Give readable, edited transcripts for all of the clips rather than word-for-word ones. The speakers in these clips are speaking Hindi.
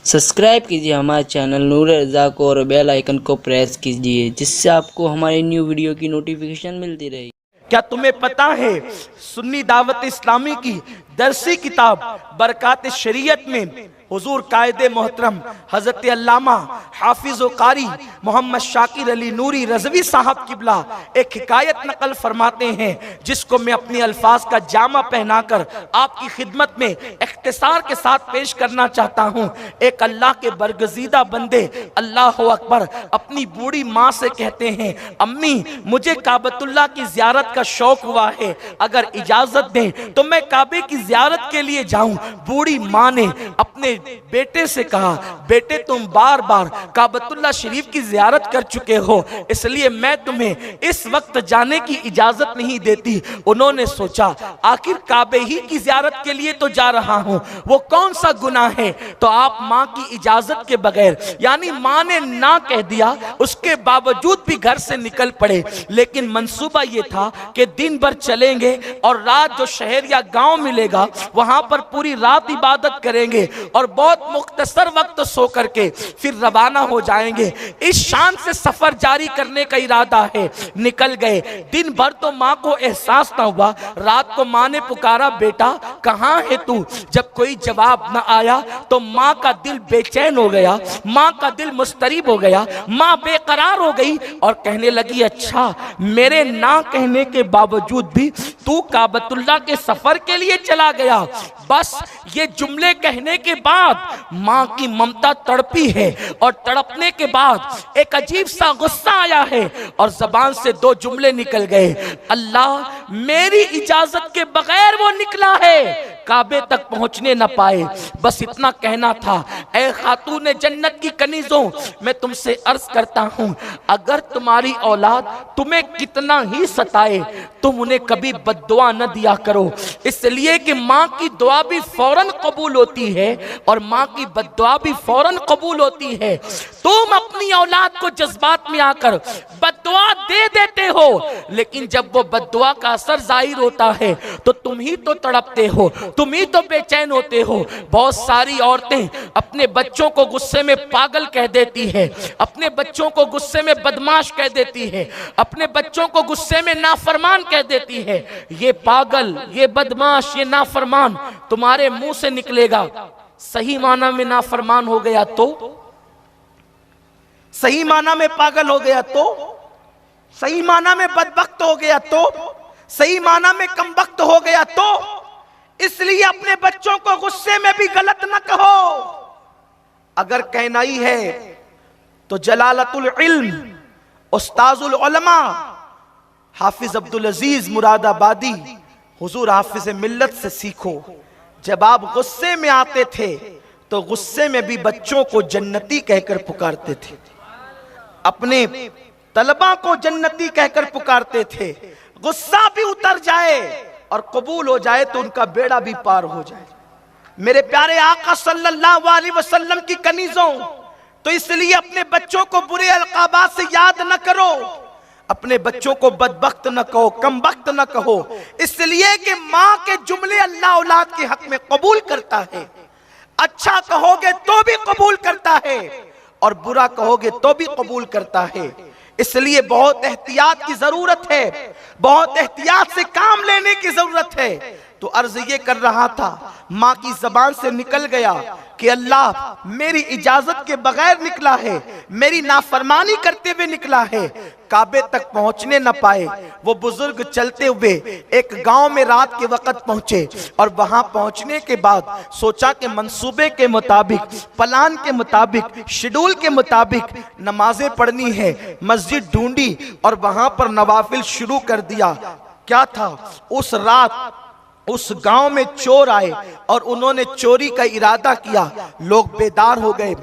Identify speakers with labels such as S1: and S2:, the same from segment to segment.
S1: सब्सक्राइब कीजिए हमारे चैनल नूर रज़ा को और बेल आइकन को प्रेस कीजिए, जिससे आपको हमारी न्यू वीडियो की नोटिफिकेशन मिलती रहे।
S2: क्या तुम्हें पता है सुन्नी दावत इस्लामी की दरसी किताब बरकात शरीयत में हुजूर कायदे मोहतरम हजरत अल्लामा हाफिज व कारी मोहम्मद शाकिर अली नूरी रज़वी साहब किबला एक हिकायत नकल फरमाते हैं, जिसको मैं अपनी अल्फाज का जामा पहनाकर आपकी खिदमत में इख्तिसार के साथ पेश करना चाहता हूँ। एक अल्लाह के बरगजीदा बंदे अल्लाह अकबर अपनी बूढ़ी माँ से कहते हैं, अम्मी मुझे काबतुल्लाह की ज़ियारत का शौक हुआ है, अगर इजाज़त दें तो मैं काबे की ज़ियारत के लिए जाऊँ। बूढ़ी माँ ने अपने बेटे से कहा, बेटे तुम बार बार काबतुल्लाह शरीफ की ज़ियारत कर चुके हो, इसलिए मैं तुम्हें इस वक्त जाने की इजाजत नहीं देती। उन्होंने सोचा आखिर काबे ही की ज़ियारत के लिए तो जा रहा हूं, वो कौन सा गुनाह है। तो आप माँ की इजाजत के बगैर, यानी माँ ने ना कह दिया, उसके बावजूद भी घर से निकल पड़े। लेकिन मंसूबा ये था कि दिन भर चलेंगे और रात जो शहर या गांव मिलेगा वहां पर पूरी रात इबादत करेंगे और बहुत मुख्तसर वक्त सो करके फिर रवाना हो जाएंगे। इस शान से सफर जारी करने का इरादा है। निकल गए। दिन भर तो माँ को एहसास ना हुआ। रात को माँ ने पुकारा, बेटा कहाँ है तू। जब कोई जवाब ना आया तो माँ का दिल बेचैन हो गया, माँ का दिल मुस्तरिब हो गया, माँ बेकरार हो गई और कहने लगी, अच्छा मेरे ना कहने के बावजूद भी तू काबतुल्लाह के सफर के लिए चला गया। बस ये जुमले कहने के बाद माँ की ममता तड़पी है और तड़पने के बाद एक अजीब सा गुस्सा आया है और जबान से दो जुमले निकल गए, अल्लाह मेरी इजाजत के बगैर वो निकला है, काबे तक पहुंचने न पाए। बस इतना कहना था। ऐ खातून जन्नत की कनीजों, मैं तुमसे अर्ज करता हूं, अगर तुम्हारी औलाद तुम्हें कितना ही सताए, तुम उन्हें कभी बद्दुआ न दिया करो, इसलिए कि माँ की दुआ भी फौरन कबूल होती है और माँ की बद्दुआ भी फौरन कबूल होती है। तुम अपनी औलाद को जज्बात में आकर बद्दुआ दे देते हो, लेकिन जब वो बद्दुआ का असर जाहिर होता है तो तुम ही तो तड़पते हो, तुम ही तो बेचैन होते हो। बहुत सारी औरतें अपने बच्चों को गुस्से में पागल कह देती है, अपने बच्चों को गुस्से में बदमाश कह देती है, अपने बच्चों को गुस्से में नाफरमान कह देती है। ये पागल, ये बदमाश, ये नाफरमान तुम्हारे मुंह से निकलेगा, सही माना में नाफरमान हो गया तो, सही माना में पागल हो गया तो, सही माना में बदबख्त हो गया तो, सही माना में कमबख्त हो गया तो। इसलिए अपने बच्चों को गुस्से में भी गलत न कहो। अगर कहना ही है तो जलालतुल इल्म उस्ताजुल उलमा हाफिज अब्दुल अजीज मुरादाबादी हुजूर हाफिज मिल्लत से सीखो। जब आप गुस्से में आते थे तो गुस्से में भी बच्चों को जन्नती कहकर पुकारते थे, अपने तलबा को जन्नती कहकर पुकारते थे। गुस्सा भी उतर जाए और कबूल हो जाए तो उनका बेड़ा भी पार हो जाए। मेरे प्यारे आका सल्लल्लाहु अलैहि वसल्लम की कनीजों, तो इसलिए अपने बच्चों को बुरे अलकाबात से याद न करो, अपने बच्चों को बदबख्त न कहो, कमबख्त न कहो, इसलिए कि माँ के जुमले अल्लाह औलाद के हक में कबूल करता है। अच्छा कहोगे तो भी कबूल करता है और बुरा कहोगे तो भी कबूल करता है। इसलिए बहुत एहतियात की जरूरत है, बहुत एहतियात से काम लेने की जरूरत है। तो अर्ज ये कर रहा था, माँ की जबान से निकल गया कि अल्लाह मेरी इजाजत के बगैर निकला है, मेरी नाफरमानी करते हुए निकला है, काबे तक पहुंचने न पाए। वो बुजुर्ग चलते हुए एक गांव में रात के वक्त पहुंचे और वहां पहुंचने के बाद सोचा कि मंसूबे के मुताबिक, प्लान के मुताबिक, शेड्यूल के मुताबिक नमाजें पढ़नी है। मस्जिद ढूंढी और वहां पर नवाफिल शुरू कर दिया। क्या था, उस रात उस गांव में चोर आए और उन्होंने चोरी का इरादा किया। लोग बेदार हो गए,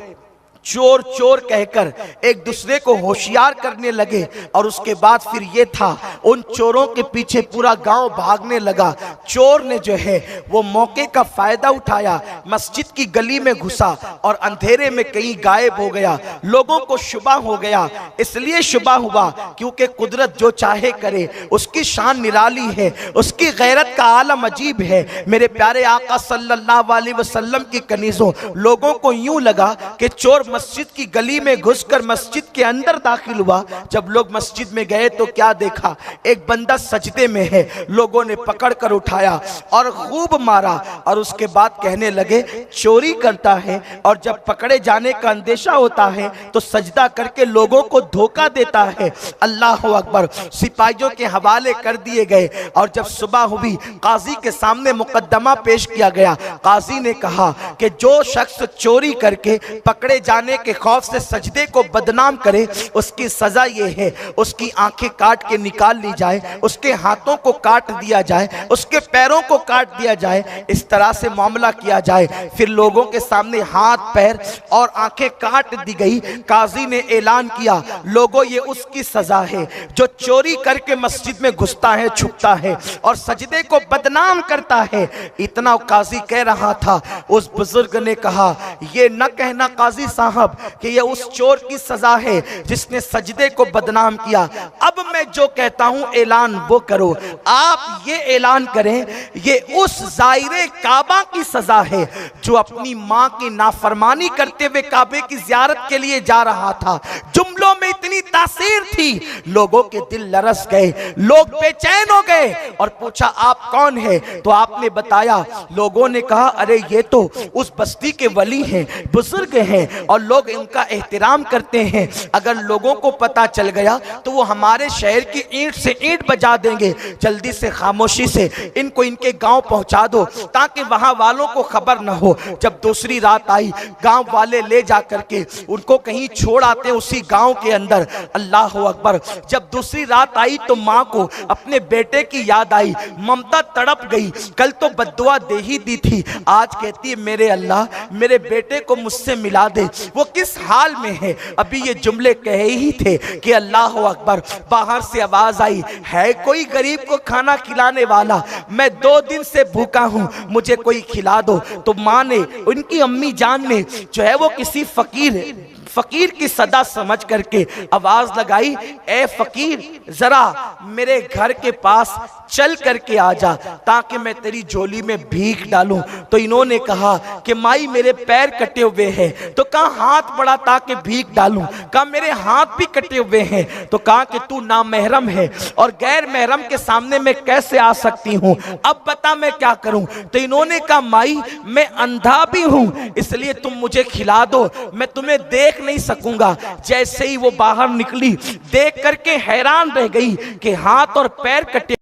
S2: चोर चोर कहकर एक दूसरे को होशियार करने लगे। और उसके बाद फिर ये था, उन चोरों के पीछे पूरा गांव भागने लगा। चोर ने जो है वो मौके का फायदा उठाया, मस्जिद की गली में घुसा और अंधेरे में कहीं गायब हो गया। लोगों को शुबा हो गया, इसलिए शुबा हुआ क्योंकि कुदरत जो चाहे करे, उसकी शान निराली है, उसकी गैरत का आलम अजीब है। मेरे प्यारे आका सल्लल्लाहु अलैहि वसल्लम की कनीज़ों, लोगों को यूं लगा कि चोर मस्जिद की गली में घुसकर मस्जिद के अंदर दाखिल हुआ। जब लोग मस्जिद में गए तो क्या देखा, एक बंदा सजदे में है। लोगों ने पकड़ कर उठाया और खूब मारा और उसके बाद कहने लगे चोरी करता है और जब पकड़े जाने का अंदेशा होता है तो सजदा करके लोगों को धोखा देता है। अल्लाह अकबर। सिपाहियों के हवाले कर दिए गए और जब सुबह हुई काजी के सामने मुकद्दमा पेश किया गया। काजी ने कहा कि जो शख्स चोरी करके पकड़े जाने के खौफ से सजदे को बदनाम करे, उसकी सजा ये है, उसकी आंखें काट के निकाल ली जाए, उसके हाथों को काट दिया जाए, उसके पैरों को काट दिया जाए, इस तरह से मामला किया जाए। फिर लोगों के सामने हाथ पैर और आंखें काट दी गई। काजी ने ऐलान किया, लोगों ये उसकी सजा है जो चोरी करके मस्जिद में घुसता है, छुपता है और सजदे को बदनाम करता है। इतना काजी कह रहा था, उस बुजुर्ग ने कहा ये न कहना काजी साहब कि ये उस चोर की सजा है जिसने सजदे को बदनाम किया। अब मैं जो कहता हूं ऐलान वो करो। आप ये ऐलान करें ये उस ज़ायरे काबा की सजा है जो अपनी मां की नाफरमानी करते हुए काबे की ज़ियारत के लिए जा रहा था। जुमलों में इतनी तासीर थी, लोगों के दिल लरस गए, लोग बेचैन हो गए और पूछा आप कौन है? तो आपने बताया। लोगों ने कहा अरे ये तो उस बस्ती के वली हैं, बुजुर्ग हैं और लोग इनका एहतराम करते हैं। अगर लोगों को पता चल गया तो वो हमारे शहर की ईंट से ईंट बजा देंगे। जल्दी से खामोशी से इनको इनके गांव पहुंचा दो ताकि वहां वालों को खबर न हो। जब दूसरी रात आई, गांव वाले ले जा करके उनको कहीं छोड़ आते उसी गांव के अंदर। अल्लाह अकबर। जब दूसरी रात आई तो माँ को अपने बेटे की याद आई, ममता तड़प गई। कल तो बद्दुआ दे ही दी थी, आज कहती है मेरे अल्लाह मेरे बेटे को मुझसे मिला दे, वो किस हाल में है। अभी ये जुमले कहे ही थे कि अल्लाह अकबर। बाहर से आवाज आई, है कोई गरीब को खाना खिलाने वाला? मैं 2 दिन से भूखा हूँ, मुझे कोई खिला दो। तो माँ ने, उनकी अम्मी जान ने जो है वो किसी फकीर की सदा समझ करके आवाज लगाई, ए फकीर जरा मेरे घर के पास चल करके आ जा ताकि मैं तेरी झोली में भीख डालूं। तो इन्होंने कहा कि माई मेरे पैर कटे हुए हैं। तो कहा हाथ बढ़ा ताकि भीख डालूं। कहा मेरे हाथ भी कटे हुए हैं। तो कहा कि तू नामहरम है और गैर महरम के सामने मैं कैसे आ सकती हूँ, अब बता मैं क्या करूं। तो इन्होंने कहा माई मैं अंधा भी हूं, इसलिए तुम मुझे खिला दो, मैं तुम्हें देख नहीं सकूंगा। जैसे ही वो बाहर निकली, देख करके हैरान रह गई कि हाथ और पैर कटे,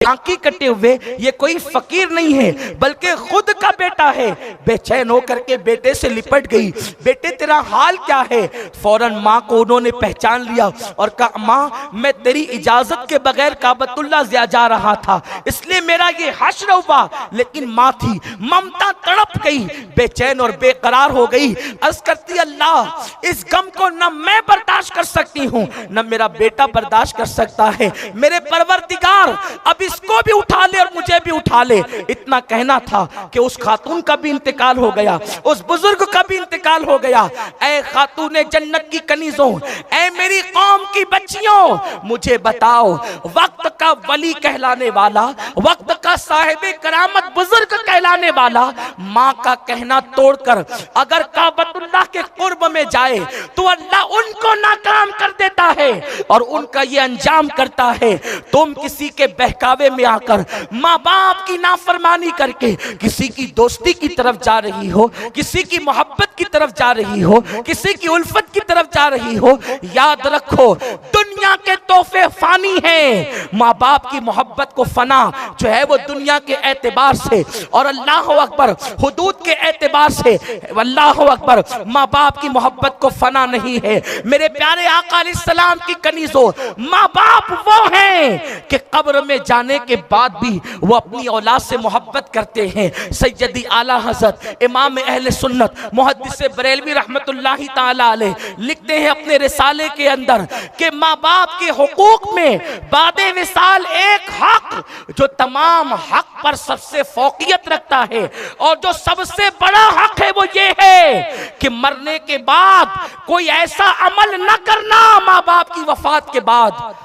S2: आंखें कटे हुए, ये कोई फकीर नहीं है बल्कि खुद का बेटा है। बेचैन होकर के बेटे से लिपट गई, बेटे तेरा हाल क्या है? फौरन माँ को उन्होंने पहचान लिया और कहा माँ मैं तेरी इजाजत के बगैर काबतुल्लाह जा रहा था, इसलिए मेरा ये हश्र हुआ। लेकिन माँ थी, ममता तड़प गई, बेचैन और बेकरार हो गई। अर्ज करती अल्लाह इस गम को न मैं बर्दाश्त कर सकती हूँ न मेरा बेटा बर्दाश्त कर सकता है। मेरे परवरदिगार अब इसको भी उठा ले और मुझे भी उठा ले। इतना कहना था कि उस खातून का भी इंतकाल हो गया, उस बुजुर्ग का भी इंतकाल हो गया। ऐ खातूने जन्नत की कनीजों, ऐ मेरी कौम की बच्चियों, मुझे बताओ वक्त का वली कहलाने वाला, वक्त का साहिबे करामत बुजुर्ग कहलाने वाला, माँ का कहना तोड़कर अगर काबतुल्लाह के कुर्ब में जाए तो अल्लाह उनको नाकाम कर देता है और उनका ये अंजाम करता है। तुम किसी के बहकावे में आकर माँ बाप की नाफरमानी करके किसी की दोस्ती की तरफ जा रही हो, किसी की मोहब्बत की तरफ जा रही हो, किसी की उल्फत की तरफ जा रही हो, याद रखो दुनिया दुनिया के तोहफे फानी हैं, माँ बाप की मोहब्बत को फना जो है वो दुनिया के एतबार से और अल्लाह अकबर हुदूद के एतबार से, अल्लाह अकबर, माँ बाप की मोहब्बत को फना नहीं है। मेरे प्यारे आका अलैहिस्सलाम की कनीज़ों, माँ बाप वो हैं कि कब्र में जाने के बाद भी वो अपनी औलाद से मोहब्बत करते हैं। सैयदी आला हज़रत इमाम अहले सुन्नत मुहद्दिस बरेलवी रहमतुल्लाहि ताला अलैह लिखते हैं अपने रिसाले के अंदर कि माँ बाप के हुकूक में बादे विसाल एक हक जो तमाम हक पर सबसे फौकियत रखता है, और जो सबसे बड़ा हक है वो ये है कि मरने के बाद कोई ऐसा अमल न करना माँ बाप की वफात के बाद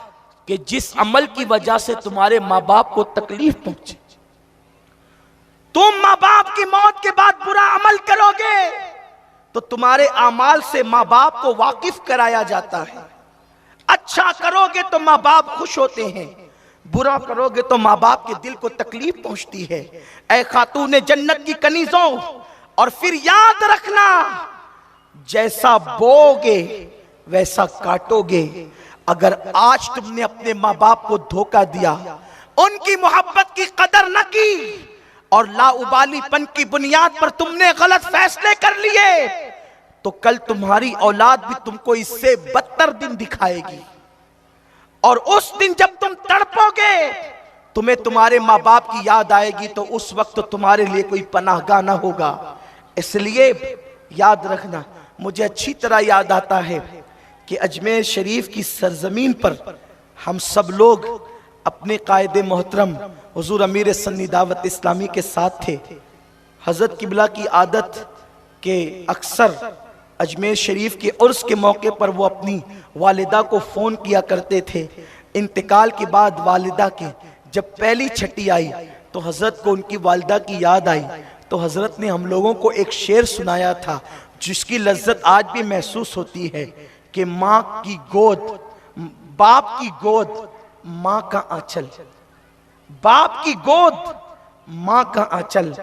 S2: कि जिस अमल की वजह से तुम्हारे माँ बाप को तकलीफ पहुंचे। तुम माँ बाप की मौत के बाद बुरा अमल करोगे तो तुम्हारे आमाल से माँ बाप को वाकिफ कराया जाता है। अच्छा करोगे तो माँ बाप खुश होते हैं, बुरा करोगे तो माँ बाप के दिल को तकलीफ पहुंचती है। ऐ खातून जन्नत की कनीज़ों, और फिर याद रखना, जैसा बोगे वैसा काटोगे। अगर आज तुमने अपने माँ बाप को धोखा दिया, उनकी मोहब्बत की कदर न की और लाउबालीपन की बुनियाद पर तुमने गलत फैसले कर लिए, तो कल तुम्हारी औलाद भी तुमको इससे बदतर दिन दिखाएगी। और उस दिन जब तुम तड़पोगे, तुम्हें तुम्हारे माँ बाप की याद आएगी, तो उस वक्त तुम्हारे लिए कोई पनाहगाह ना होगा। इसलिए याद रखना, मुझे अच्छी तरह याद आता है कि अजमेर शरीफ की सरजमीन पर हम सब लोग अपने कायदे मोहतरम हुजूर अमीर सन्नी दावत इस्लामी के साथ थे। हज़रत किबला की आदत के अक्सर अजमेर शरीफ के उर्स के मौके पर वो अपनी वालिदा को फ़ोन किया करते थे। इंतकाल के बाद वालिदा के जब पहली छठी आई तो हज़रत को उनकी वालिदा की याद आई, तो हज़रत ने हम लोगों को एक शेर सुनाया था जिसकी लज्जत आज भी महसूस होती है कि माँ की गोद, बाप की गोद माँ का आंचल, बाप की गोद माँ का आंचल।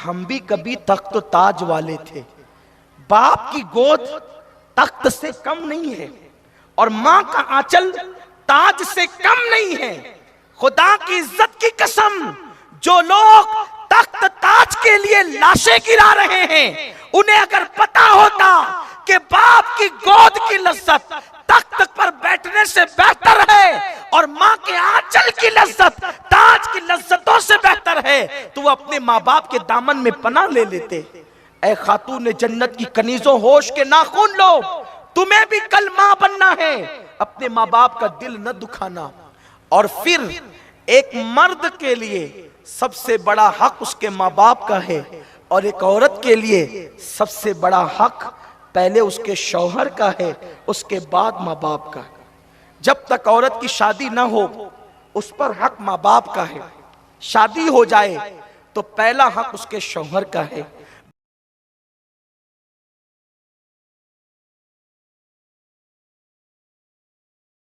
S2: हम भी कभी तख्त ताज वाले थे। बाप की गोद तख्त से कम नहीं है और माँ का आंचल ताज से कम नहीं है। खुदा की इज्जत की कसम, जो लोग तख्त ताज के लिए लाशें गिरा रहे हैं, उन्हें अगर पता होता कि बाप की गोद की लज्जत तख्त पर बैठने से बेहतर है और माँ के आंचल की लज्जत ताज की लज्जतों से बेहतर है, तो वो अपने माँ बाप के दामन में पनाह ले लेते। ऐ खातून जन्नत की कनीज़ों, होश के नाखून लो, तुम्हें भी कल माँ बनना है। अपने माँ बाप का दिल न दुखाना। और फिर एक मर्द के लिए सबसे बड़ा हक उसके माँ बाप का है, और एक औरत के लिए सबसे बड़ा हक पहले उसके शौहर का है, उसके बाद माँ बाप का। जब तक औरत की शादी ना हो उस पर हक माँ बाप का है। शादी हो जाए तो पहला हक उसके शौहर का है।